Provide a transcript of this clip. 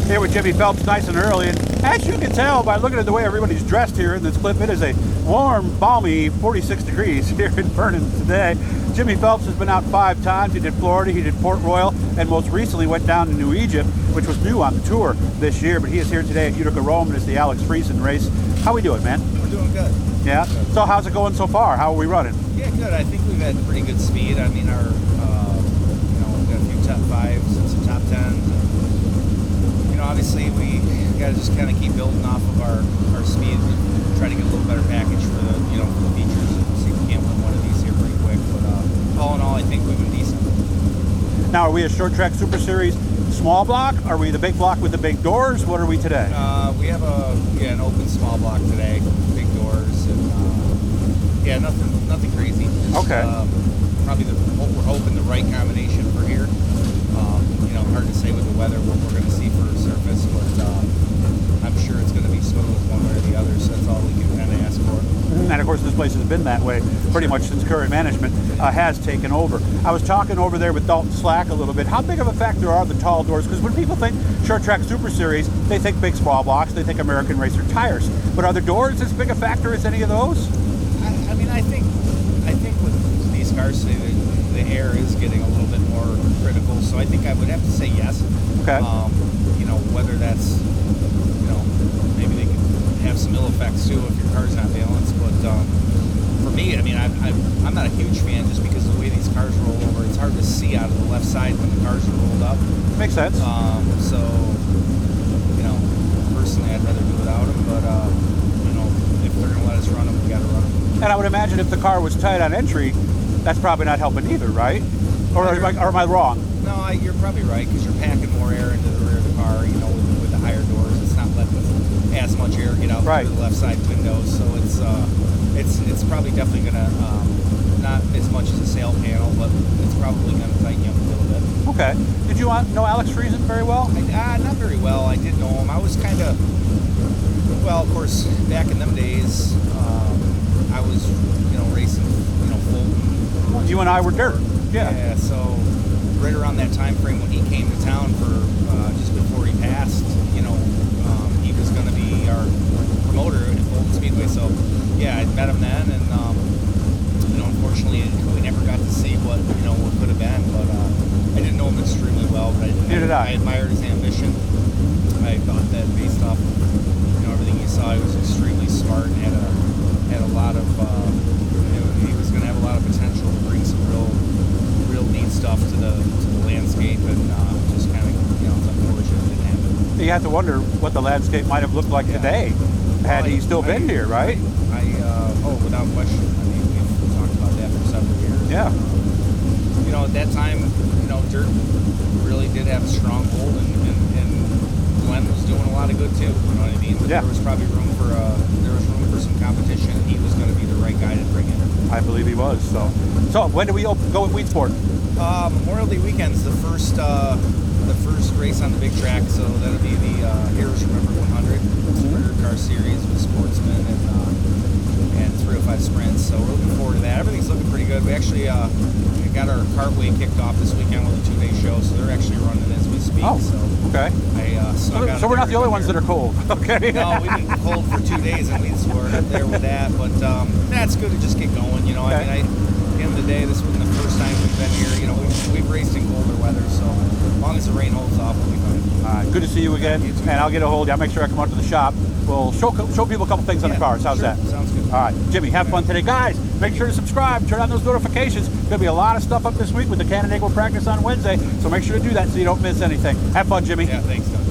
Here with Jimmy Phelps nice and early. And as you can tell by looking at the way everybody's dressed here in this clip, it is a warm, balmy 46 degrees here in Vernon today. Jimmy Phelps has been out 5 times. He did Florida, he did Port Royal, and most recently went down to New Egypt, which was new on the tour this year. But he is here today at Utica Rome, and it's the Alex Friesen race. How we doing, man? We're doing good. Yeah? So how's it going so far? How are we running? Yeah, good. I think we've had pretty good speed. I mean, our, we've got a few top 5s and some top 10s. And, obviously we got to just kind of keep building off of our speed and try to get a little better package for the, for the features and see if we can't win one of these here pretty quick. But all in all, I think we've been decent. Now, are we a short track Super Series small block? Are we the big block with the big doors? What are we today? We have an open small block today, big doors, and nothing crazy. Just, okay. Probably we're hoping the right combination for here. Hard to say with the weather what we're going to see for a surface, but I'm sure it's going to be smooth one way or the other, so that's all we can kind of ask for. And of course, this place has been that way pretty much since current management has taken over. I was talking over there with Dalton Slack a little bit. How big of a factor are the tall doors? Because when people think short track Super Series, they think big small blocks, they think American Racer tires. But are the doors as big a factor as any of those? I think with these cars today, the air is getting a little bit more critical, so I think I would have to say yes. Okay. Whether that's, maybe they can have some ill effects too if your car's not balanced, but for me, I'm not a huge fan just because of the way these cars roll over. It's hard to see out of the left side when the cars are rolled up. Makes sense. So, personally, I'd rather do without them, but, if they're going to let us run them, we got to run them. And I would imagine if the car was tight on entry, that's probably not helping either, right? Or am I wrong? No, you're probably right, because you're packing more air into the rear of the car, with the higher doors. It's not letting as much air get out through the left side windows, so it's probably definitely going to, not as much as a sail panel, but it's probably going to tighten you up a little bit. Okay. Did you know Alex Friesen very well? Not very well. I did know him. I was kind of, of course, back in them days, I was, racing, Fulton. Well, you and I were dirt. Yeah, so right around that time frame when he came to town for just before he passed, he was going to be our promoter at Fulton Speedway. So yeah, I met him then, and unfortunately we never got to see what could have been. But I didn't know him extremely well, but I admired his ambition. I thought that based off everything you saw, he was extremely smart and had a lot of he was going to have a lot of potential to bring some real neat stuff to the landscape, and just kind of it's unfortunate it didn't happen. You have to wonder what the landscape might have looked like today had he still been here, right? Without question. We've talked about that for several years. Yeah. At that time, dirt really did have a strong hold, and Glenn was doing a lot of good too. You know what I mean? But there was probably room for some competition, and he was going to be the right guy to bring in. I believe he was. So when do we go at Weedsport? Memorial Day weekend's the first race on the big track, so that'll be the Heroes Remember 100 car series with Sportsman and 305 sprints. So we're looking forward to that. Everything's looking pretty good. We actually got our cartway kicked off this weekend with a 2-day show, so they're actually running as we speak. Oh, so okay. So we're not the only ones that are cold. Okay. No, we've been cold for 2 days, and we're up there with that. But that's good to just get going. Okay. At the end of the day, this wasn't the first time we've been here. We've raced in colder weather, so as long as the rain holds off, we'll be fine. All right, good to see you again. You too. And I'll get a hold of you. I'll make sure I come out to the shop. We'll show people a couple things on the cars. How's that? Sounds good. All right, Jimmy, have fun today. Guys, make sure to subscribe. Turn on those notifications. There's going to be a lot of stuff up this week with the Canandaigua practice on Wednesday, so make sure to do that so you don't miss anything. Have fun, Jimmy. Yeah, thanks, Doug.